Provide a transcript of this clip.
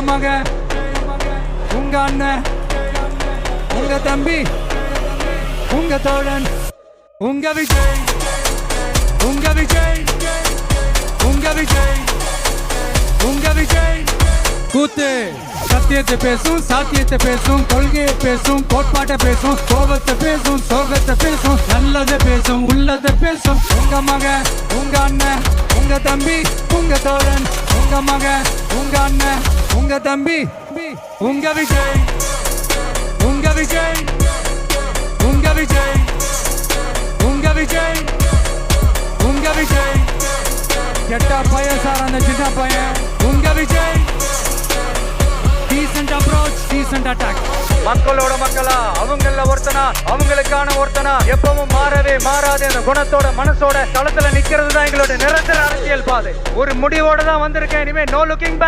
மக, உங்க அண்ணன், உங்க தம்பி, உங்க தோழன், உங்க விஜய், உங்க விஜய், உங்க விஜய், உங்க விஜய். கூத்து சத்தியத்தை பேசும், சாத்தியத்தை பேசும், கொள்கையை பேசும், கோட்பாட்டை பேசும், கோபத்தை பேசும், சோகத்தை பேசும், நல்லதை பேசும், உள்ளதை பேசும். உங்க மக, உங்க அண்ணன், உங்க தம்பி, உங்க தோழன், உங்க மக, உங்க அண்ணன், உங்க தம்பி, உங்க விஜய், உங்க விஜய், உங்க விஜய், உங்க விஜய், உங்க விஜய். கெட்ட பையன் சார் அந்த சின்ன பையன். உங்க Vijay. Decent approach, decent attack. மக்களோட மக்களா, அவங்கள ஒருத்தனா, அவங்களுக்கான ஒருத்தனா, எப்பவும் மாறவே மாறாத அந்த குணத்தோட மனசோட களத்துல நிக்கிறது தான் எங்களோட நிரந்தர அரசியல் பாதை. ஒரு முடிவோட தான் வந்திருக்கேன். இனிமே நோ லுக்கிங் பேக்.